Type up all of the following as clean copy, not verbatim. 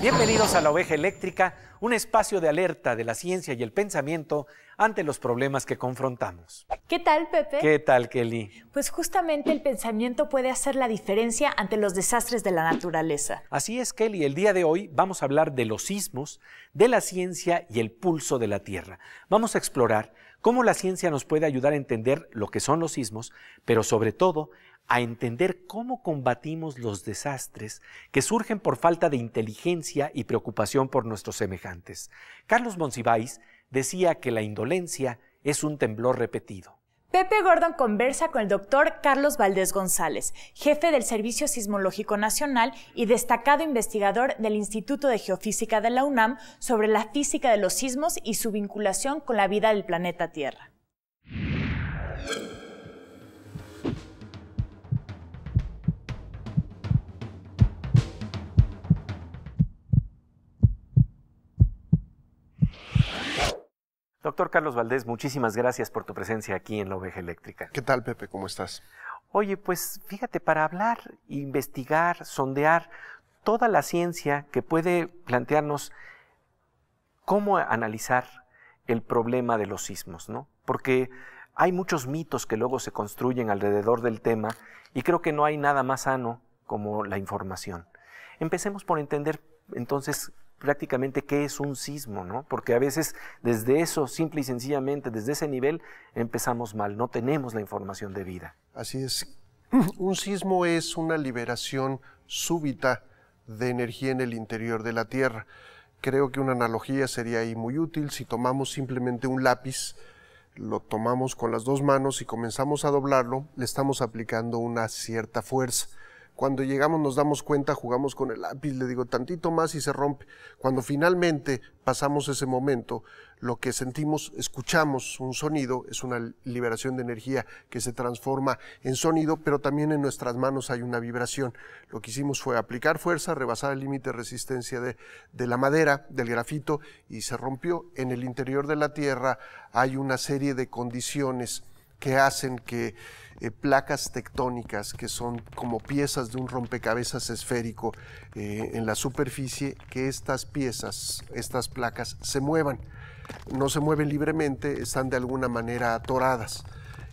Bienvenidos a La Oveja Eléctrica, un espacio de alerta de la ciencia y el pensamiento ante los problemas que confrontamos. ¿Qué tal, Pepe? ¿Qué tal, Kelly? Pues justamente el pensamiento puede hacer la diferencia ante los desastres de la naturaleza. Así es, Kelly. El día de hoy vamos a hablar de los sismos, de la ciencia y el pulso de la Tierra. Vamos a explorar cómo la ciencia nos puede ayudar a entender lo que son los sismos, pero sobre todo a entender cómo combatimos los desastres que surgen por falta de inteligencia y preocupación por nuestros semejantes. Carlos Monsiváis decía que la indolencia es un temblor repetido. Pepe Gordon conversa con el doctor Carlos Valdés González, jefe del Servicio Sismológico Nacional y destacado investigador del Instituto de Geofísica de la UNAM sobre la física de los sismos y su vinculación con la vida del planeta Tierra. Doctor Carlos Valdés, muchísimas gracias por tu presencia aquí en La Oveja Eléctrica. ¿Qué tal, Pepe? ¿Cómo estás? Oye, pues fíjate, para hablar, investigar, sondear toda la ciencia que puede plantearnos cómo analizar el problema de los sismos, ¿no? Porque hay muchos mitos que luego se construyen alrededor del tema y creo que no hay nada más sano como la información. Empecemos por entender entonces prácticamente qué es un sismo, ¿no? Porque a veces desde eso, simple y sencillamente, desde ese nivel empezamos mal, no tenemos la información debida. Así es. Un sismo es una liberación súbita de energía en el interior de la Tierra. Creo que una analogía sería ahí muy útil. Si tomamos simplemente un lápiz, lo tomamos con las dos manos y comenzamos a doblarlo, le estamos aplicando una cierta fuerza. Cuando llegamos nos damos cuenta, jugamos con el lápiz, le digo tantito más y se rompe. Cuando finalmente pasamos ese momento, lo que sentimos, escuchamos un sonido, es una liberación de energía que se transforma en sonido, pero también en nuestras manos hay una vibración. Lo que hicimos fue aplicar fuerza, rebasar el límite de resistencia de la madera, del grafito, y se rompió. En el interior de la Tierra hay una serie de condiciones que hacen que placas tectónicas, que son como piezas de un rompecabezas esférico en la superficie, que estas piezas, estas placas se muevan. No se mueven libremente, están de alguna manera atoradas.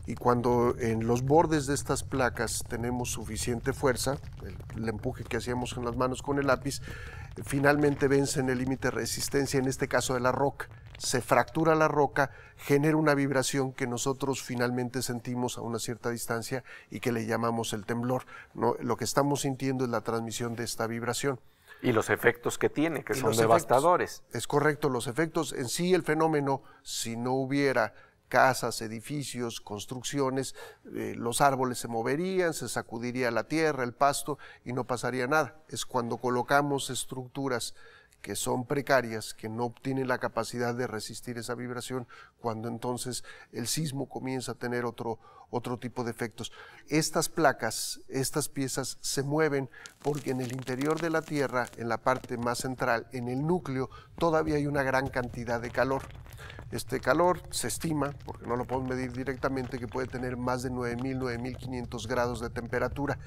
Y cuando en los bordes de estas placas tenemos suficiente fuerza, el empuje que hacíamos en las manos con el lápiz, finalmente vencen el límite de resistencia, en este caso de la roca. Se fractura la roca, genera una vibración que nosotros finalmente sentimos a una cierta distancia y que le llamamos el temblor, ¿no? Lo que estamos sintiendo es la transmisión de esta vibración. Y los efectos que tiene, que son devastadores. Es correcto, los efectos en sí, el fenómeno, si no hubiera casas, edificios, construcciones, los árboles se moverían, se sacudiría la tierra, el pasto y no pasaría nada. Es cuando colocamos estructuras que son precarias, que no tienen la capacidad de resistir esa vibración, cuando entonces el sismo comienza a tener otro tipo de efectos. Estas placas, estas piezas se mueven porque en el interior de la Tierra, en la parte más central, en el núcleo, todavía hay una gran cantidad de calor. Este calor se estima, porque no lo podemos medir directamente, que puede tener más de 9.000, 9.500 grados de temperatura.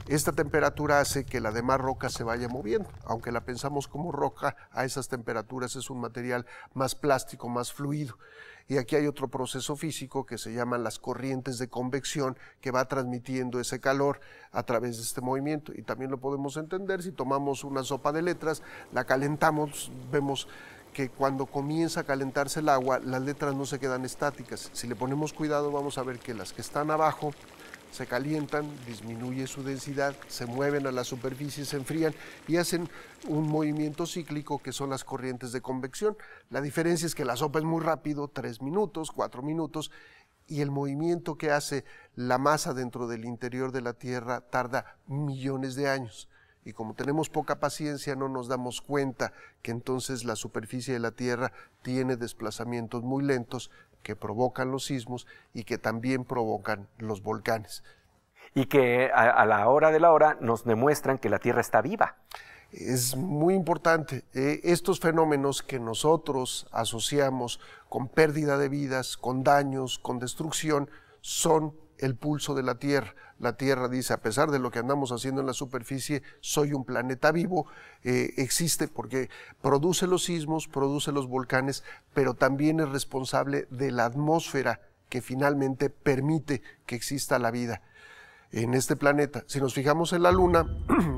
Esta temperatura hace que la demás roca se vaya moviendo. Aunque la pensamos como roca, a esas temperaturas es un material más plástico, más fluido. Y aquí hay otro proceso físico que se llaman las corrientes de convección, que va transmitiendo ese calor a través de este movimiento. Y también lo podemos entender si tomamos una sopa de letras, la calentamos, vemos que cuando comienza a calentarse el agua, las letras no se quedan estáticas. Si le ponemos cuidado, vamos a ver que las que están abajo se calientan, disminuye su densidad, se mueven a la superficie, se enfrían y hacen un movimiento cíclico que son las corrientes de convección. La diferencia es que la sopa es muy rápido, 3 minutos, 4 minutos, y el movimiento que hace la masa dentro del interior de la Tierra tarda millones de años. Y como tenemos poca paciencia, no nos damos cuenta que entonces la superficie de la Tierra tiene desplazamientos muy lentos que provocan los sismos y que también provocan los volcanes. Y que a la hora de la hora nos demuestran que la Tierra está viva. Es muy importante. Estos fenómenos que nosotros asociamos con pérdida de vidas, con daños, con destrucción, son el pulso de la Tierra. La Tierra dice, a pesar de lo que andamos haciendo en la superficie, soy un planeta vivo, existe porque produce los sismos, produce los volcanes, pero también es responsable de la atmósfera que finalmente permite que exista la vida en este planeta. Si nos fijamos en la Luna,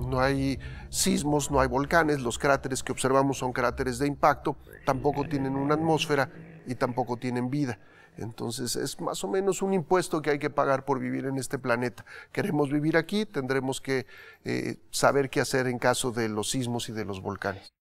no hay sismos, no hay volcanes, los cráteres que observamos son cráteres de impacto, tampoco tienen una atmósfera y tampoco tienen vida. Entonces es más o menos un impuesto que hay que pagar por vivir en este planeta. Queremos vivir aquí, tendremos que saber qué hacer en caso de los sismos y de los volcanes.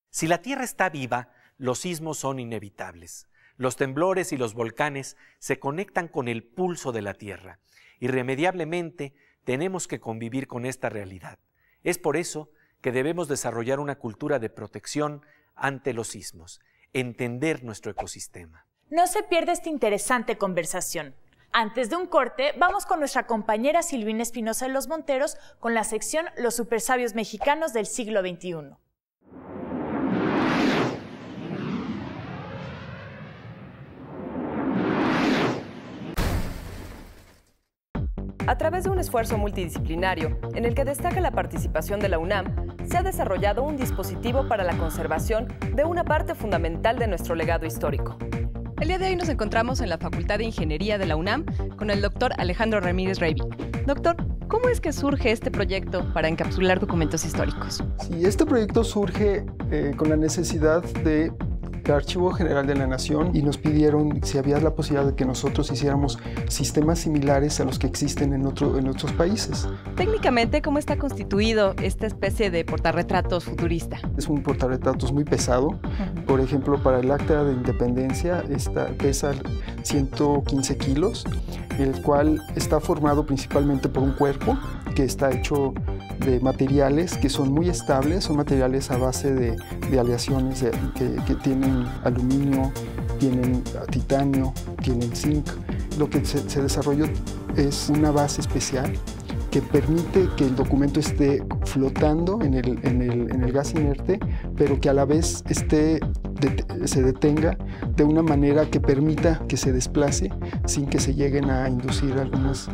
Si la Tierra está viva, los sismos son inevitables. Los temblores y los volcanes se conectan con el pulso de la Tierra. Irremediablemente tenemos que convivir con esta realidad. Es por eso que debemos desarrollar una cultura de protección ante los sismos, entender nuestro ecosistema. No se pierda esta interesante conversación. Antes de un corte, vamos con nuestra compañera Silvina Espinosa de los Monteros con la sección Los supersabios mexicanos del siglo XXI. A través de un esfuerzo multidisciplinario, en el que destaca la participación de la UNAM, se ha desarrollado un dispositivo para la conservación de una parte fundamental de nuestro legado histórico. El día de hoy nos encontramos en la Facultad de Ingeniería de la UNAM con el doctor Alejandro Ramírez Reivik. Doctor, ¿cómo es que surge este proyecto para encapsular documentos históricos? Sí, este proyecto surge con la necesidad de el Archivo General de la Nación y nos pidieron si había la posibilidad de que nosotros hiciéramos sistemas similares a los que existen en otros países. Técnicamente, ¿cómo está constituido esta especie de portarretratos futurista? Es un portarretratos muy pesado. Por ejemplo, para el Acta de Independencia pesa 115 kilos, el cual está formado principalmente por un cuerpo que está hecho de materiales que son muy estables, son materiales a base de aleaciones que tienen aluminio, tienen titanio, tienen zinc. Lo que se desarrolló es una base especial que permite que el documento esté flotando en el gas inerte, pero que a la vez se detenga de una manera que permita que se desplace sin que se lleguen a inducir algunas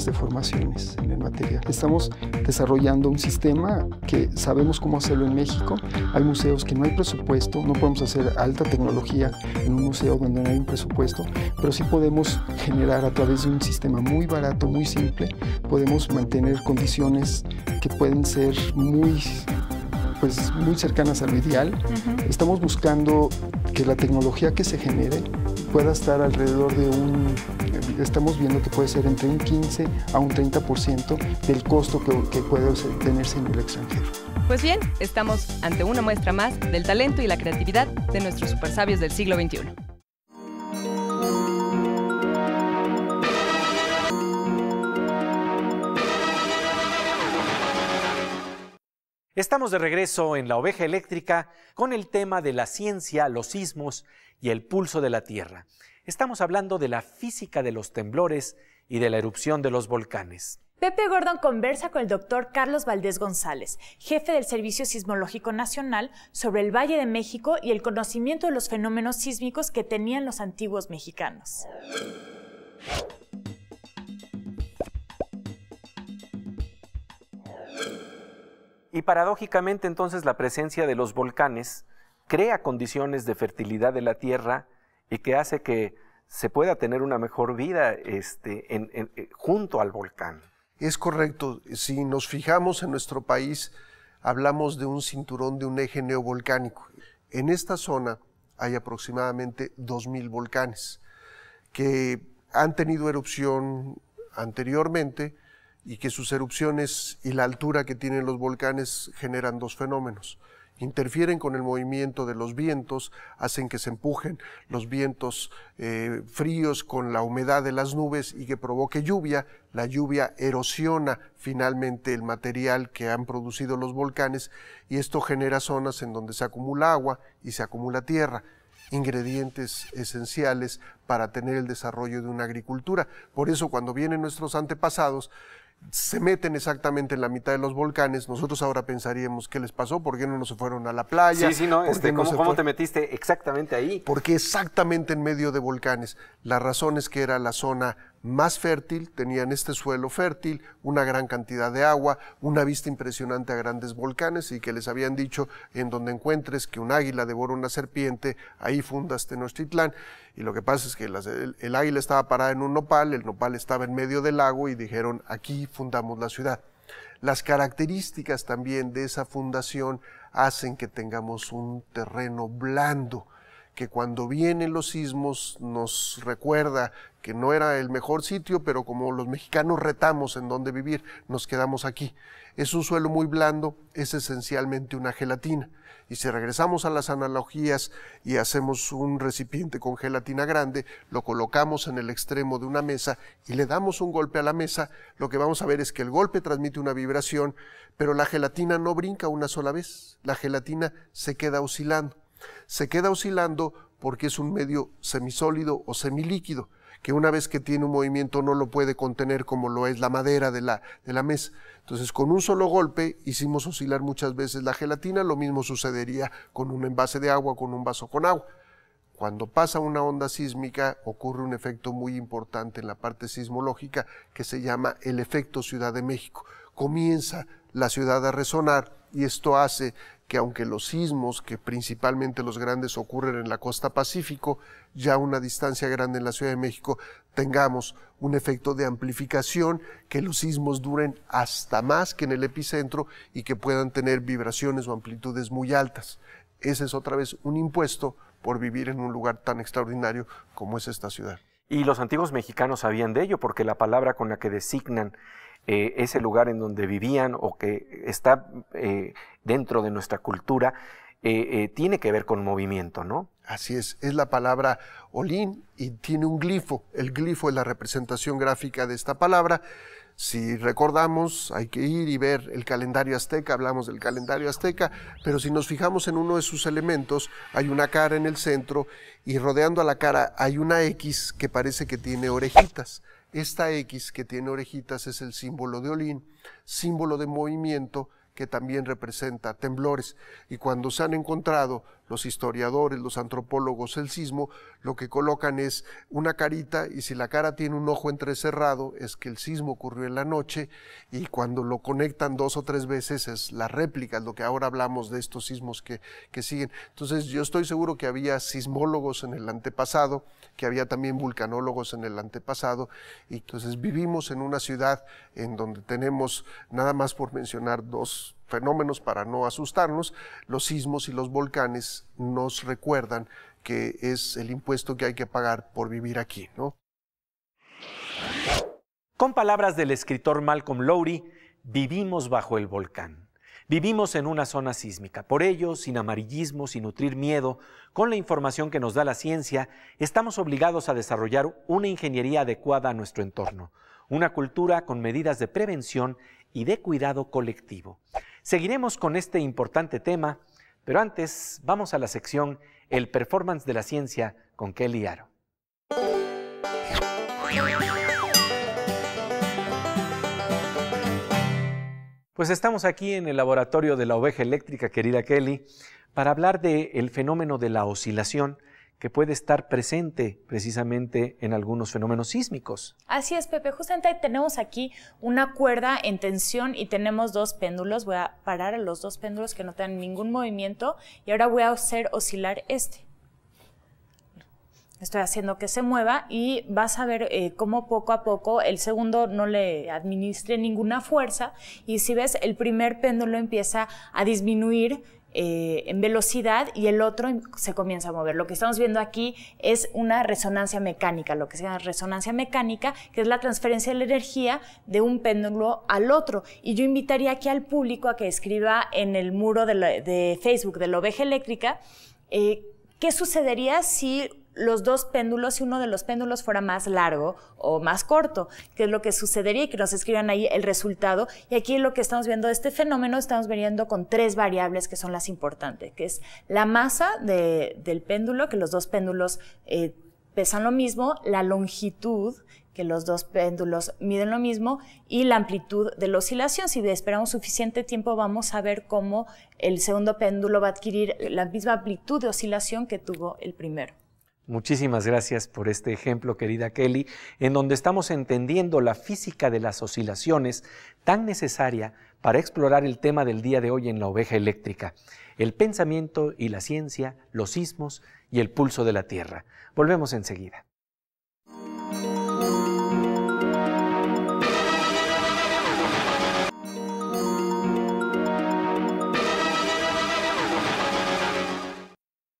deformaciones en el material. Estamos desarrollando un sistema que sabemos cómo hacerlo en México. Hay museos que no hay presupuesto, no podemos hacer alta tecnología en un museo donde no hay un presupuesto, pero sí podemos generar a través de un sistema muy barato, muy simple, podemos mantener condiciones que pueden ser muy cercanas a lo ideal. Estamos buscando que la tecnología que se genere pueda estar alrededor de estamos viendo que puede ser entre un 15 a un 30% del costo que puede tenerse en el extranjero. Pues bien, estamos ante una muestra más del talento y la creatividad de nuestros supersabios del siglo XXI. Estamos de regreso en La Oveja Eléctrica con el tema de la ciencia, los sismos y el pulso de la Tierra. Estamos hablando de la física de los temblores y de la erupción de los volcanes. Pepe Gordon conversa con el doctor Carlos Valdés González, jefe del Servicio Sismológico Nacional, sobre el Valle de México y el conocimiento de los fenómenos sísmicos que tenían los antiguos mexicanos. Y paradójicamente entonces la presencia de los volcanes crea condiciones de fertilidad de la tierra y que hace que se pueda tener una mejor vida junto al volcán. Es correcto. Si nos fijamos en nuestro país, hablamos de un cinturón, de un eje neovolcánico. En esta zona hay aproximadamente 2,000 volcanes que han tenido erupción anteriormente y que sus erupciones y la altura que tienen los volcanes generan dos fenómenos. Interfieren con el movimiento de los vientos, hacen que se empujen los vientos fríos con la humedad de las nubes y que provoque lluvia. La lluvia erosiona finalmente el material que han producido los volcanes y esto genera zonas en donde se acumula agua y se acumula tierra, ingredientes esenciales para tener el desarrollo de una agricultura. Por eso cuando vienen nuestros antepasados, se meten exactamente en la mitad de los volcanes. Nosotros ahora pensaríamos, ¿qué les pasó? ¿Por qué no se fueron a la playa? Sí, no, ¿cómo te metiste exactamente ahí? Porque exactamente en medio de volcanes. La razón es que era la zona más fértil, tenían este suelo fértil, una gran cantidad de agua, una vista impresionante a grandes volcanes, y que les habían dicho, en donde encuentres que un águila devora una serpiente, ahí fundas Tenochtitlán. Y lo que pasa es que el águila estaba parada en un nopal, el nopal estaba en medio del lago y dijeron, aquí fundamos la ciudad. Las características también de esa fundación hacen que tengamos un terreno blando, que cuando vienen los sismos nos recuerda que no era el mejor sitio, pero como los mexicanos retamos en dónde vivir, nos quedamos aquí. Es un suelo muy blando, es esencialmente una gelatina. Y si regresamos a las analogías y hacemos un recipiente con gelatina grande, lo colocamos en el extremo de una mesa y le damos un golpe a la mesa, lo que vamos a ver es que el golpe transmite una vibración, pero la gelatina no brinca una sola vez, la gelatina se queda oscilando. Se queda oscilando porque es un medio semisólido o semilíquido, que una vez que tiene un movimiento no lo puede contener como lo es la madera de la mesa. Entonces, con un solo golpe hicimos oscilar muchas veces la gelatina. Lo mismo sucedería con un envase de agua, con un vaso con agua. Cuando pasa una onda sísmica ocurre un efecto muy importante en la parte sismológica que se llama el efecto Ciudad de México. Comienza la ciudad a resonar y esto hace que aunque los sismos, que principalmente los grandes ocurren en la costa Pacífico, ya a una distancia grande en la Ciudad de México, tengamos un efecto de amplificación, que los sismos duren hasta más que en el epicentro y que puedan tener vibraciones o amplitudes muy altas. Ese es otra vez un impuesto por vivir en un lugar tan extraordinario como es esta ciudad. Y los antiguos mexicanos sabían de ello, porque la palabra con la que designan ese lugar en donde vivían o que está dentro de nuestra cultura, tiene que ver con movimiento, ¿no? Así es la palabra Olin y tiene un glifo. El glifo es la representación gráfica de esta palabra. Si recordamos, hay que ir y ver el calendario azteca, hablamos del calendario azteca, pero si nos fijamos en uno de sus elementos, hay una cara en el centro y rodeando a la cara hay una X que parece que tiene orejitas. Esta X que tiene orejitas es el símbolo de Olin, símbolo de movimiento que también representa temblores. Y cuando se han encontrado los historiadores, los antropólogos, el sismo, lo que colocan es una carita, y si la cara tiene un ojo entrecerrado es que el sismo ocurrió en la noche, y cuando lo conectan 2 o 3 veces es la réplica, es lo que ahora hablamos de estos sismos que siguen. Entonces yo estoy seguro que había sismólogos en el antepasado, que había también vulcanólogos en el antepasado, y entonces vivimos en una ciudad en donde tenemos, nada más por mencionar 2 fenómenos para no asustarnos, los sismos y los volcanes nos recuerdan que es el impuesto que hay que pagar por vivir aquí, ¿no? Con palabras del escritor Malcolm Lowry, vivimos bajo el volcán. Vivimos en una zona sísmica. Por ello, sin amarillismo, sin nutrir miedo, con la información que nos da la ciencia, estamos obligados a desarrollar una ingeniería adecuada a nuestro entorno, una cultura con medidas de prevención y de cuidado colectivo. Seguiremos con este importante tema, pero antes vamos a la sección El Performance de la Ciencia con Kelly Aro. Pues estamos aquí en el laboratorio de la oveja eléctrica, querida Kelly, para hablar del fenómeno de la oscilación que puede estar presente precisamente en algunos fenómenos sísmicos. Así es, Pepe. Justamente tenemos aquí una cuerda en tensión y tenemos 2 péndulos. Voy a parar a los 2 péndulos que no tengan ningún movimiento y ahora voy a hacer oscilar este. Estoy haciendo que se mueva y vas a ver cómo poco a poco el segundo no le administre ninguna fuerza y si ves el primer péndulo empieza a disminuir en velocidad y el otro se comienza a mover. Lo que estamos viendo aquí es una resonancia mecánica, lo que se llama resonancia mecánica, que es la transferencia de la energía de un péndulo al otro. Y yo invitaría aquí al público a que escriba en el muro de Facebook de la oveja eléctrica qué sucedería si los 2 péndulos, si uno de los péndulos fuera más largo o más corto, qué es lo que sucedería y que nos escriban ahí el resultado. Y aquí lo que estamos viendo de este fenómeno, estamos viendo con 3 variables que son las importantes, que es la masa del péndulo, que los 2 péndulos pesan lo mismo, la longitud, que los dos péndulos miden lo mismo, y la amplitud de la oscilación. Si esperamos suficiente tiempo, vamos a ver cómo el segundo péndulo va a adquirir la misma amplitud de oscilación que tuvo el primero. Muchísimas gracias por este ejemplo, querida Kelly, en donde estamos entendiendo la física de las oscilaciones tan necesaria para explorar el tema del día de hoy en La Oveja Eléctrica: el pensamiento y la ciencia, los sismos y el pulso de la Tierra. Volvemos enseguida.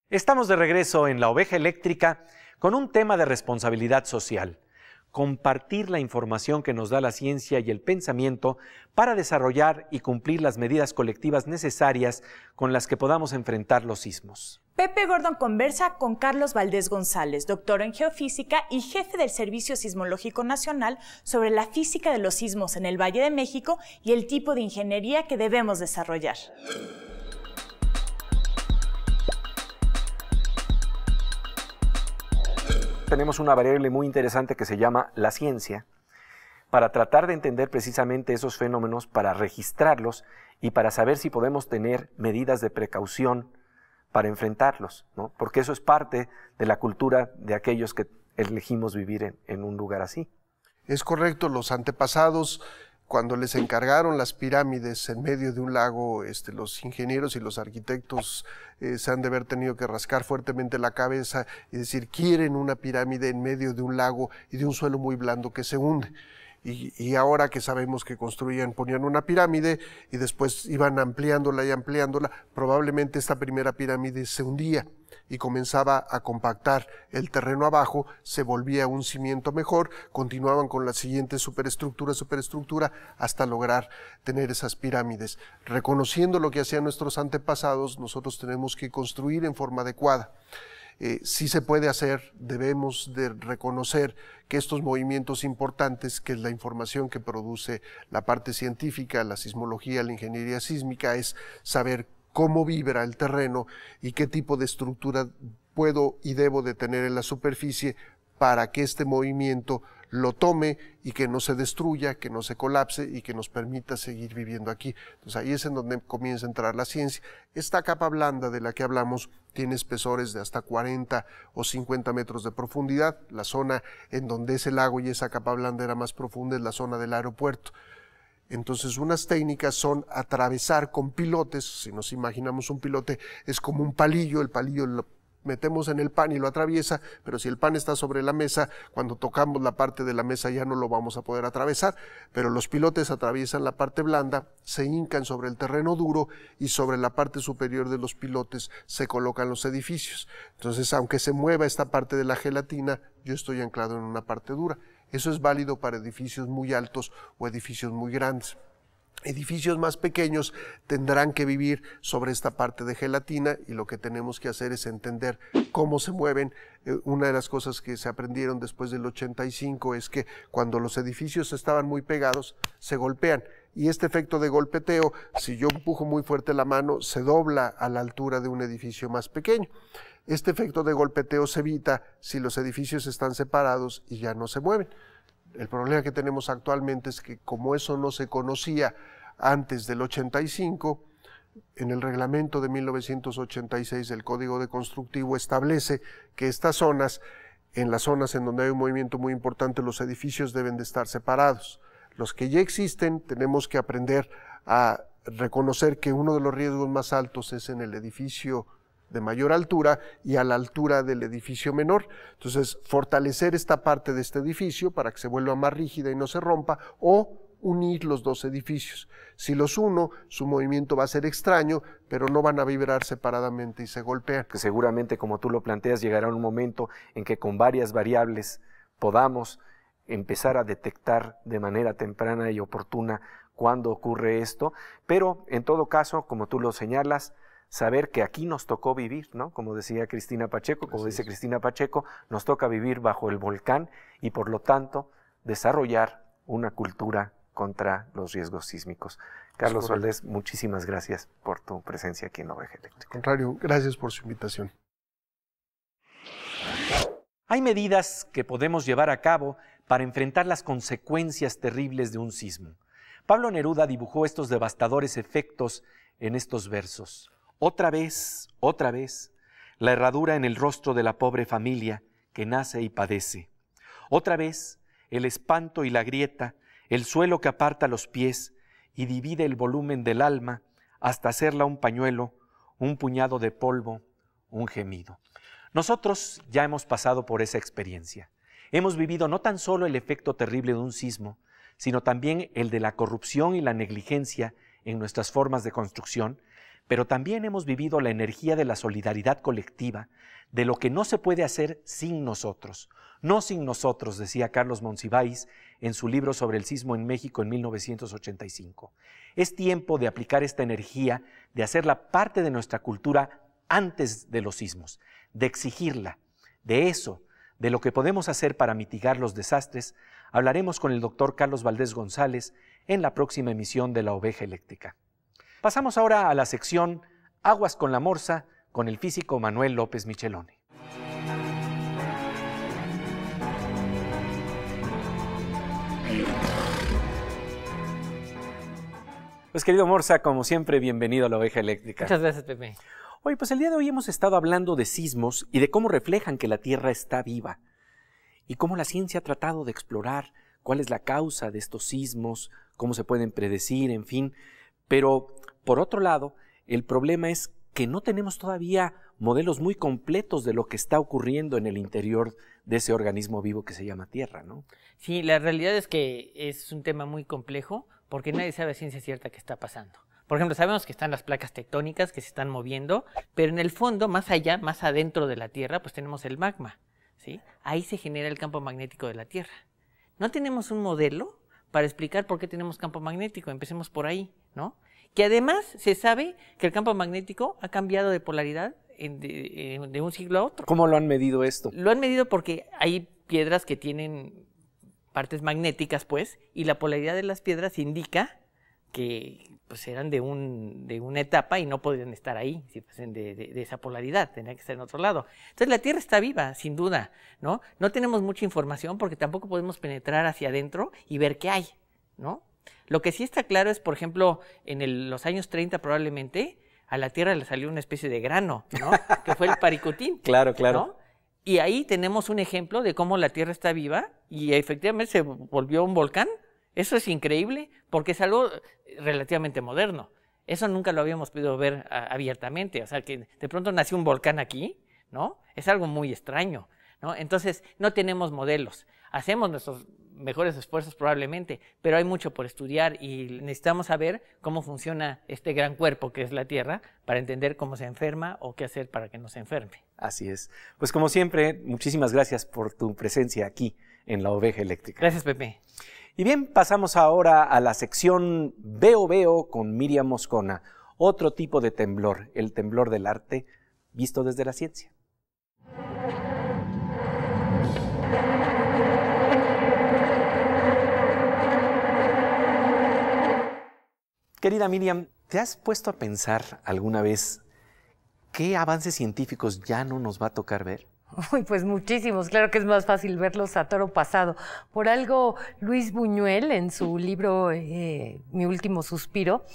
Estamos de regreso en La Oveja Eléctrica con un tema de responsabilidad social: compartir la información que nos da la ciencia y el pensamiento para desarrollar y cumplir las medidas colectivas necesarias con las que podamos enfrentar los sismos. Pepe Gordon conversa con Carlos Valdés González, doctor en geofísica y jefe del Servicio Sismológico Nacional, sobre la física de los sismos en el Valle de México y el tipo de ingeniería que debemos desarrollar. Tenemos una variable muy interesante que se llama la ciencia, para tratar de entender precisamente esos fenómenos, para registrarlos y para saber si podemos tener medidas de precaución para enfrentarlos, ¿no? Porque eso es parte de la cultura de aquellos que elegimos vivir en un lugar así. Es correcto, los antepasados, cuando les encargaron las pirámides en medio de un lago, los ingenieros y los arquitectos se han de haber tenido que rascar fuertemente la cabeza y decir: quieren una pirámide en medio de un lago y de un suelo muy blando que se hunde. Y ahora que sabemos que ponían una pirámide y después iban ampliándola y ampliándola, probablemente esta primera pirámide se hundía y comenzaba a compactar el terreno abajo, se volvía un cimiento mejor, continuaban con la siguiente superestructura, hasta lograr tener esas pirámides. Reconociendo lo que hacían nuestros antepasados, nosotros tenemos que construir en forma adecuada. Sí se puede hacer, debemos de reconocer que estos movimientos importantes, que es la información que produce la parte científica, la sismología, la ingeniería sísmica, es saber cómo vibra el terreno y qué tipo de estructura puedo y debo de tener en la superficie para que este movimiento lo tome y que no se destruya, que no se colapse y que nos permita seguir viviendo aquí. Entonces ahí es en donde comienza a entrar la ciencia. Esta capa blanda de la que hablamos tiene espesores de hasta 40 o 50 metros de profundidad. La zona en donde ese lago y esa capa blanda era más profunda es la zona del aeropuerto. Entonces unas técnicas son atravesar con pilotes. Si nos imaginamos un pilote, es como un palillo, el palillo lo metemos en el pan y lo atraviesa, pero si el pan está sobre la mesa, cuando tocamos la parte de la mesa ya no lo vamos a poder atravesar, pero los pilotes atraviesan la parte blanda, se hincan sobre el terreno duro y sobre la parte superior de los pilotes se colocan los edificios. Entonces, aunque se mueva esta parte de la gelatina, yo estoy anclado en una parte dura. Eso es válido para edificios muy altos o edificios muy grandes. Edificios más pequeños tendrán que vivir sobre esta parte de gelatina y lo que tenemos que hacer es entender cómo se mueven. Una de las cosas que se aprendieron después del 85 es que cuando los edificios estaban muy pegados se golpean y este efecto de golpeteo, si yo empujo muy fuerte la mano, se dobla a la altura de un edificio más pequeño. Este efecto de golpeteo se evita si los edificios están separados y ya no se mueven. El problema que tenemos actualmente es que como eso no se conocía antes del 85, en el reglamento de 1986 del Código de Constructivo establece que estas zonas, en las zonas en donde hay un movimiento muy importante, los edificios deben de estar separados. Los que ya existen tenemos que aprender a reconocer que uno de los riesgos más altos es en el edificio de mayor altura y a la altura del edificio menor. Entonces, fortalecer esta parte de este edificio para que se vuelva más rígida y no se rompa, o unir los dos edificios. Si los uno, su movimiento va a ser extraño, pero no van a vibrar separadamente y se golpean. Que seguramente, como tú lo planteas, llegará un momento en que con varias variables podamos empezar a detectar de manera temprana y oportuna cuando ocurre esto, pero en todo caso, como tú lo señalas, saber que aquí nos tocó vivir, ¿no? Como decía Cristina Pacheco, como dice Cristina Pacheco, nos toca vivir bajo el volcán y por lo tanto desarrollar una cultura contra los riesgos sísmicos. Carlos Valdés, muchísimas gracias por tu presencia aquí en Oveja Eléctrica. Al contrario, gracias por su invitación. Hay medidas que podemos llevar a cabo para enfrentar las consecuencias terribles de un sismo. Pablo Neruda dibujó estos devastadores efectos en estos versos. Otra vez, la herradura en el rostro de la pobre familia que nace y padece. Otra vez, el espanto y la grieta, el suelo que aparta los pies y divide el volumen del alma hasta hacerla un pañuelo, un puñado de polvo, un gemido. Nosotros ya hemos pasado por esa experiencia. Hemos vivido no tan solo el efecto terrible de un sismo, sino también el de la corrupción y la negligencia en nuestras formas de construcción, pero también hemos vivido la energía de la solidaridad colectiva, de lo que no se puede hacer sin nosotros. No sin nosotros, decía Carlos Monsiváis en su libro sobre el sismo en México en 1985. Es tiempo de aplicar esta energía, de hacerla parte de nuestra cultura antes de los sismos, de exigirla. De eso, de lo que podemos hacer para mitigar los desastres, hablaremos con el doctor Carlos Valdés González en la próxima emisión de La Oveja Eléctrica. Pasamos ahora a la sección Aguas con la Morsa con el físico Manuel López Michelone. Pues querido Morsa, como siempre, bienvenido a La Oveja Eléctrica. Muchas gracias, Pepe. Oye, pues el día de hoy hemos estado hablando de sismos y de cómo reflejan que la Tierra está viva y cómo la ciencia ha tratado de explorar cuál es la causa de estos sismos, cómo se pueden predecir, en fin. Pero, por otro lado, el problema es que no tenemos todavía modelos muy completos de lo que está ocurriendo en el interior de ese organismo vivo que se llama Tierra, ¿no? Sí, la realidad es que es un tema muy complejo porque nadie sabe a ciencia cierta qué está pasando. Por ejemplo, sabemos que están las placas tectónicas que se están moviendo, pero en el fondo, más allá, más adentro de la Tierra, pues tenemos el magma, ¿sí? Ahí se genera el campo magnético de la Tierra. No tenemos un modelo para explicar por qué tenemos campo magnético, empecemos por ahí, ¿no? Que además se sabe que el campo magnético ha cambiado de polaridad de un siglo a otro. ¿Cómo lo han medido esto? Lo han medido porque hay piedras que tienen partes magnéticas, pues, y la polaridad de las piedras indica que pues eran de una etapa y no podrían estar ahí si fuesen de esa polaridad, tendrían que estar en otro lado. Entonces la Tierra está viva, sin duda, ¿no? No tenemos mucha información porque tampoco podemos penetrar hacia adentro y ver qué hay, ¿no? Lo que sí está claro es, por ejemplo, en los años 30 probablemente a la Tierra le salió una especie de grano, ¿no? Que fue el Paricutín. Claro, claro. ¿No? Y ahí tenemos un ejemplo de cómo la Tierra está viva y efectivamente se volvió un volcán. Eso es increíble porque es algo relativamente moderno. Eso nunca lo habíamos podido ver abiertamente. O sea, que de pronto nació un volcán aquí, ¿no? Es algo muy extraño, ¿no? Entonces, no tenemos modelos. Hacemos nuestros mejores esfuerzos probablemente, pero hay mucho por estudiar y necesitamos saber cómo funciona este gran cuerpo que es la Tierra para entender cómo se enferma o qué hacer para que no se enferme. Así es. Pues como siempre, muchísimas gracias por tu presencia aquí en La Oveja Eléctrica. Gracias, Pepe. Y bien, pasamos ahora a la sección Veo con Miriam Moscona, otro tipo de temblor, el temblor del arte visto desde la ciencia. Querida Miriam, ¿te has puesto a pensar alguna vez qué avances científicos ya no nos va a tocar ver? Uy, pues muchísimos, claro que es más fácil verlos a toro pasado. Por algo, Luis Buñuel, en su libro Mi último suspiro,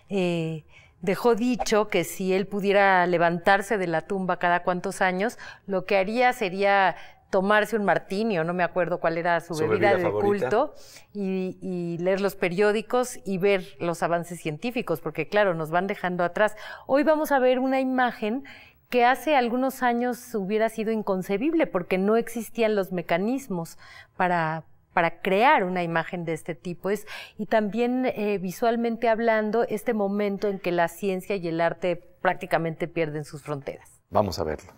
dejó dicho que si él pudiera levantarse de la tumba cada cuantos años, lo que haría sería tomarse un martini, o no me acuerdo cuál era su bebida de culto, y leer los periódicos y ver los avances científicos, porque claro, nos van dejando atrás. Hoy vamos a ver una imagen que hace algunos años hubiera sido inconcebible porque no existían los mecanismos para crear una imagen de este tipo. Y también visualmente hablando, este momento en que la ciencia y el arte prácticamente pierden sus fronteras. Vamos a verlo.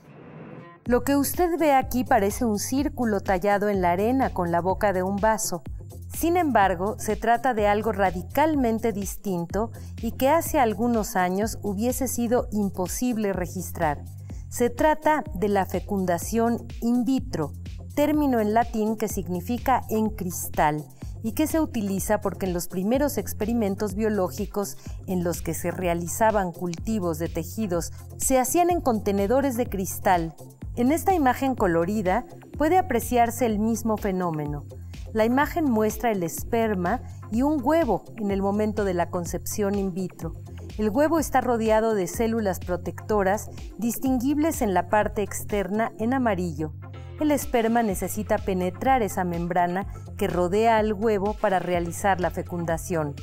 Lo que usted ve aquí parece un círculo tallado en la arena con la boca de un vaso. Sin embargo, se trata de algo radicalmente distinto y que hace algunos años hubiese sido imposible registrar. Se trata de la fecundación in vitro, término en latín que significa en cristal y que se utiliza porque en los primeros experimentos biológicos en los que se realizaban cultivos de tejidos se hacían en contenedores de cristal. En esta imagen colorida puede apreciarse el mismo fenómeno. La imagen muestra el esperma y un huevo en el momento de la concepción in vitro. El huevo está rodeado de células protectoras distinguibles en la parte externa en amarillo. El esperma necesita penetrar esa membrana que rodea al huevo para realizar la fecundación.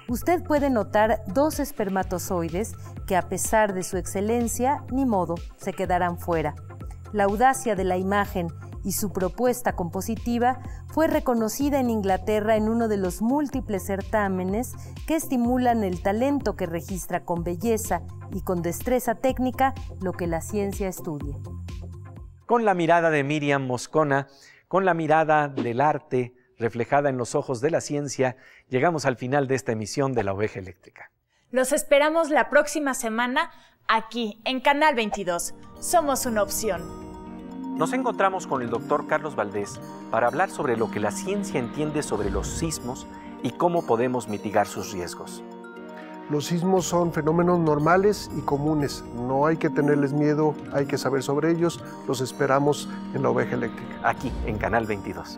Usted puede notar 2 espermatozoides que, a pesar de su excelencia, ni modo, se quedarán fuera. La audacia de la imagen y su propuesta compositiva fue reconocida en Inglaterra en uno de los múltiples certámenes que estimulan el talento que registra con belleza y con destreza técnica lo que la ciencia estudia. Con la mirada de Miriam Moscona, con la mirada del arte reflejada en los ojos de la ciencia, llegamos al final de esta emisión de La Oveja Eléctrica. Los esperamos la próxima semana aquí en Canal 22. Somos una opción. Nos encontramos con el doctor Carlos Valdés para hablar sobre lo que la ciencia entiende sobre los sismos y cómo podemos mitigar sus riesgos. Los sismos son fenómenos normales y comunes. No hay que tenerles miedo, hay que saber sobre ellos. Los esperamos en La Oveja Eléctrica. Aquí en Canal 22.